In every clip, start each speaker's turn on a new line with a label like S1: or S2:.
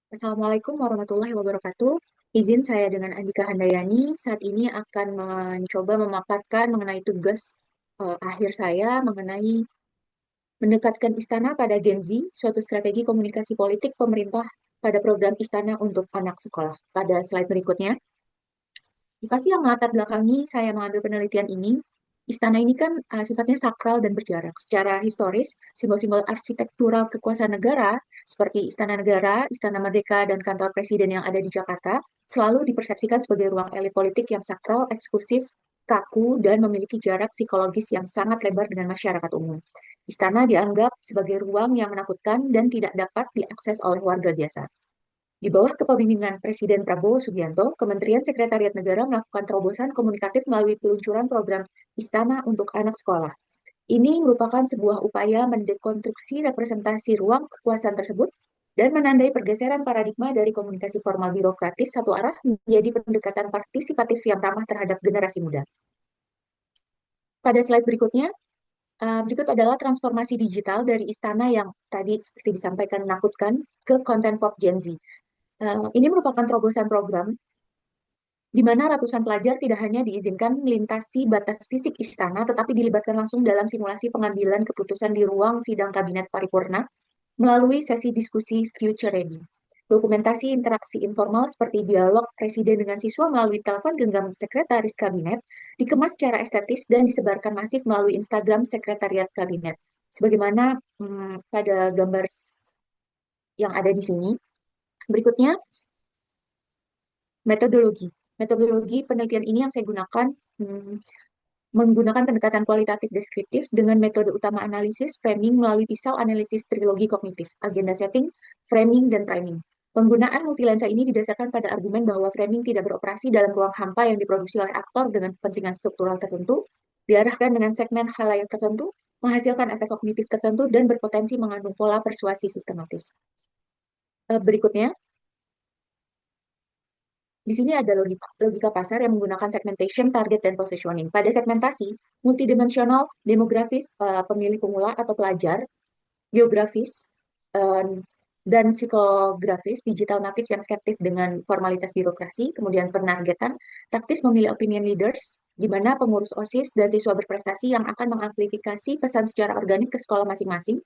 S1: Assalamualaikum warahmatullahi wabarakatuh. Izin saya dengan Andika Handayani saat ini akan mencoba memaparkan mengenai tugas akhir saya mengenai mendekatkan istana pada Gen Z, suatu strategi komunikasi politik pemerintah pada program Istana untuk Anak Sekolah. Pada slide berikutnya, lokasi yang melatar belakangi saya mengambil penelitian ini, istana ini kan sifatnya sakral dan berjarak. Secara historis, simbol-simbol arsitektural kekuasaan negara seperti Istana Negara, Istana Merdeka, dan kantor presiden yang ada di Jakarta selalu dipersepsikan sebagai ruang elit politik yang sakral, eksklusif, kaku, dan memiliki jarak psikologis yang sangat lebar dengan masyarakat umum. Istana dianggap sebagai ruang yang menakutkan dan tidak dapat diakses oleh warga biasa. Di bawah kepemimpinan Presiden Prabowo Subianto, Kementerian Sekretariat Negara melakukan terobosan komunikatif melalui peluncuran program Istana untuk Anak Sekolah. Ini merupakan sebuah upaya mendekonstruksi representasi ruang kekuasaan tersebut dan menandai pergeseran paradigma dari komunikasi formal birokratis satu arah menjadi pendekatan partisipatif yang ramah terhadap generasi muda. Pada slide berikutnya, berikut adalah transformasi digital dari istana yang tadi seperti disampaikan menakutkan ke konten pop Gen Z. Ini merupakan terobosan program di mana ratusan pelajar tidak hanya diizinkan melintasi batas fisik istana, tetapi dilibatkan langsung dalam simulasi pengambilan keputusan di ruang sidang kabinet paripurna melalui sesi diskusi Future Ready. Dokumentasi interaksi informal seperti dialog presiden dengan siswa melalui telepon genggam sekretaris kabinet dikemas secara estetis dan disebarkan masif melalui Instagram sekretariat kabinet. Sebagaimana pada gambar yang ada di sini. Berikutnya, metodologi. Metodologi penelitian ini yang saya gunakan hmm, menggunakan pendekatan kualitatif deskriptif dengan metode utama analisis framing melalui pisau analisis trilogi kognitif, agenda setting, framing, dan priming. Penggunaan multilensa ini didasarkan pada argumen bahwa framing tidak beroperasi dalam ruang hampa yang diproduksi oleh aktor dengan kepentingan struktural tertentu, diarahkan dengan segmen khalayak tertentu, menghasilkan efek kognitif tertentu, dan berpotensi mengandung pola persuasi sistematis. Berikutnya, di sini ada logika pasar yang menggunakan segmentation, target, dan positioning. Pada segmentasi, multidimensional, demografis, pemilih pemula atau pelajar, geografis, eh, dan psikografis, digital natif yang skeptis dengan formalitas birokrasi, kemudian penargetan, taktis memilih opinion leaders, di mana pengurus OSIS dan siswa berprestasi yang akan mengamplifikasi pesan secara organik ke sekolah masing-masing.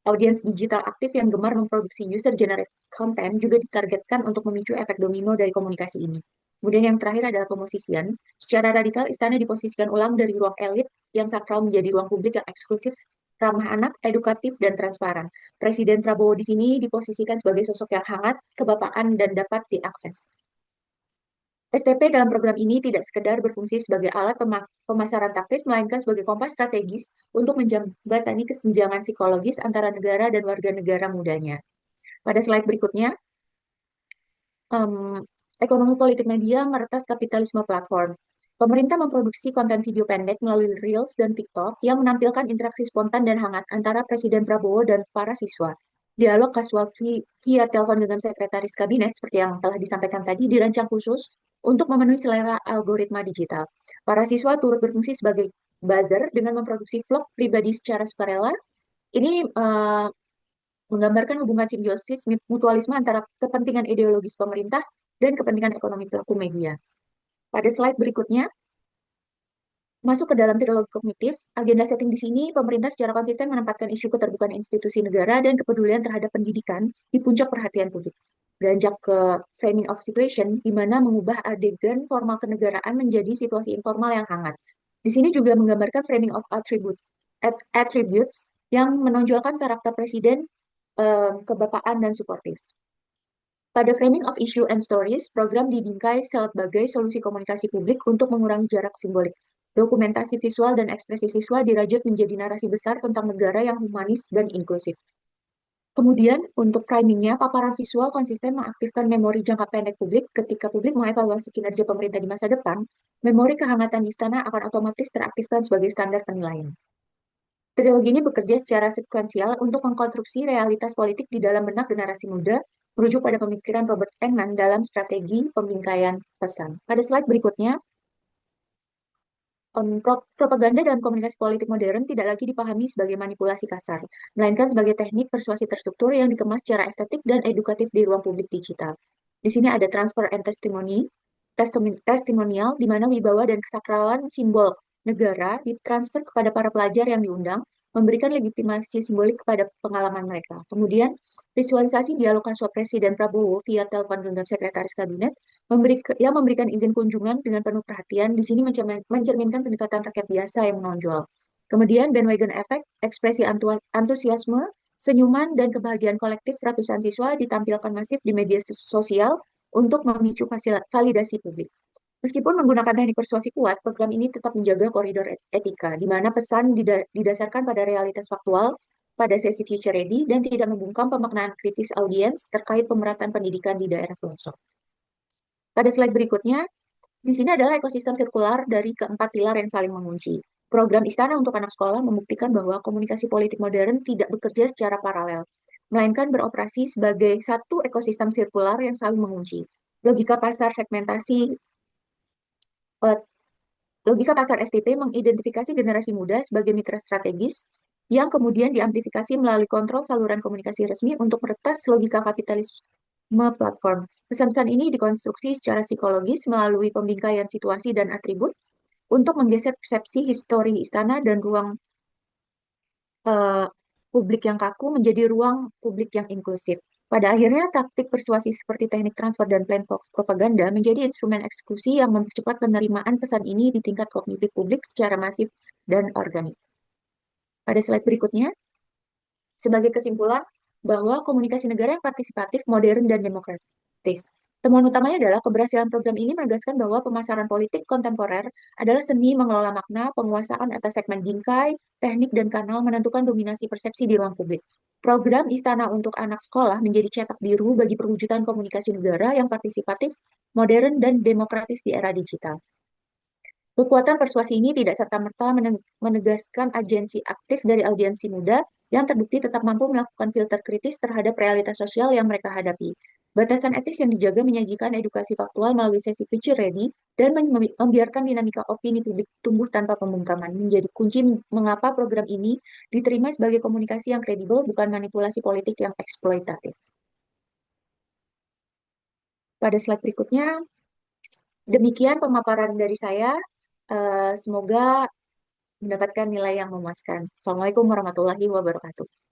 S1: Audiens digital aktif yang gemar memproduksi user-generated content juga ditargetkan untuk memicu efek domino dari komunikasi ini. Kemudian yang terakhir adalah pemosisian. Secara radikal, istana diposisikan ulang dari ruang elit yang sakral menjadi ruang publik yang eksklusif, ramah anak, edukatif, dan transparan. Presiden Prabowo di sini diposisikan sebagai sosok yang hangat, kebapaan, dan dapat diakses. STP dalam program ini tidak sekedar berfungsi sebagai alat pemasaran taktis, melainkan sebagai kompas strategis untuk menjembatani kesenjangan psikologis antara negara dan warga negara mudanya. Pada slide berikutnya, ekonomi politik media meretas kapitalisme platform. Pemerintah memproduksi konten video pendek melalui Reels dan TikTok yang menampilkan interaksi spontan dan hangat antara Presiden Prabowo dan para siswa. Dialog kasual via telepon genggam sekretaris kabinet, seperti yang telah disampaikan tadi, dirancang khusus untuk memenuhi selera algoritma digital. Para siswa turut berfungsi sebagai buzzer dengan memproduksi vlog pribadi secara sukarela. Ini menggambarkan hubungan simbiosis mutualisme antara kepentingan ideologis pemerintah dan kepentingan ekonomi pelaku media. Pada slide berikutnya, masuk ke dalam trilogi kognitif, agenda setting di sini, pemerintah secara konsisten menempatkan isu keterbukaan institusi negara dan kepedulian terhadap pendidikan di puncak perhatian publik. Beranjak ke framing of situation, di mana mengubah adegan formal kenegaraan menjadi situasi informal yang hangat. Di sini juga menggambarkan framing of attributes yang menonjolkan karakter presiden, kebapaan, dan suportif. Pada framing of issue and stories, program dibingkai sebagai solusi komunikasi publik untuk mengurangi jarak simbolik. Dokumentasi visual dan ekspresi siswa dirajut menjadi narasi besar tentang negara yang humanis dan inklusif. Kemudian, untuk primingnya, paparan visual konsisten mengaktifkan memori jangka pendek publik ketika publik mengevaluasi kinerja pemerintah di masa depan, memori kehangatan di istana akan otomatis teraktifkan sebagai standar penilaian. Trilogi ini bekerja secara sekuensial untuk mengkonstruksi realitas politik di dalam benak generasi muda, merujuk pada pemikiran Robert Enman dalam strategi pembingkaian pesan. Pada slide berikutnya, Propaganda dalam komunikasi politik modern tidak lagi dipahami sebagai manipulasi kasar, melainkan sebagai teknik persuasi terstruktur yang dikemas secara estetik dan edukatif di ruang publik digital. Di sini ada transfer and testimonial, di mana wibawa dan kesakralan simbol negara ditransfer kepada para pelajar yang diundang, memberikan legitimasi simbolik kepada pengalaman mereka. Kemudian, visualisasi dialog Kaswa Presiden Prabowo via telepon genggam Sekretaris Kabinet yang memberikan izin kunjungan dengan penuh perhatian, di sini mencerminkan pendekatan rakyat biasa yang menonjol. Kemudian bandwagon effect, ekspresi antusiasme, senyuman, dan kebahagiaan kolektif ratusan siswa ditampilkan masif di media sosial untuk memicu validasi publik. Meskipun menggunakan teknik persuasi kuat, program ini tetap menjaga koridor etika, di mana pesan didasarkan pada realitas faktual pada sesi Future Ready dan tidak membungkam pemaknaan kritis audiens terkait pemerataan pendidikan di daerah pelosok. Pada slide berikutnya, di sini adalah ekosistem sirkular dari keempat pilar yang saling mengunci. Program Istana untuk Anak Sekolah membuktikan bahwa komunikasi politik modern tidak bekerja secara paralel, melainkan beroperasi sebagai satu ekosistem sirkular yang saling mengunci. Logika pasar segmentasi, eh, Logika pasar STP mengidentifikasi generasi muda sebagai mitra strategis yang kemudian diamplifikasi melalui kontrol saluran komunikasi resmi untuk meretas logika kapitalisme platform. Pesan-pesan ini dikonstruksi secara psikologis melalui pembingkaian situasi dan atribut untuk menggeser persepsi histori istana dan ruang eh, publik yang kaku menjadi ruang publik yang inklusif. Pada akhirnya, taktik persuasi seperti teknik transfer dan plain box propaganda menjadi instrumen eksekusi yang mempercepat penerimaan pesan ini di tingkat kognitif publik secara masif dan organik. Pada slide berikutnya, sebagai kesimpulan bahwa komunikasi negara yang partisipatif, modern, dan demokratis. Temuan utamanya adalah keberhasilan program ini menegaskan bahwa pemasaran politik kontemporer adalah seni mengelola makna, penguasaan atas segmen bingkai, teknik, dan kanal menentukan dominasi persepsi di ruang publik. Program Istana untuk Anak Sekolah menjadi cetak biru bagi perwujudan komunikasi negara yang partisipatif, modern, dan demokratis di era digital. Kekuatan persuasi ini tidak serta-merta menegaskan agensi aktif dari audiensi muda yang terbukti tetap mampu melakukan filter kritis terhadap realitas sosial yang mereka hadapi. Batasan etis yang dijaga menyajikan edukasi faktual melalui sesi Future Ready dan membiarkan dinamika opini publik tumbuh tanpa pembungkaman menjadi kunci mengapa program ini diterima sebagai komunikasi yang kredibel, bukan manipulasi politik yang eksploitatif. Pada slide berikutnya, demikian pemaparan dari saya. Semoga mendapatkan nilai yang memuaskan. Assalamualaikum warahmatullahi wabarakatuh.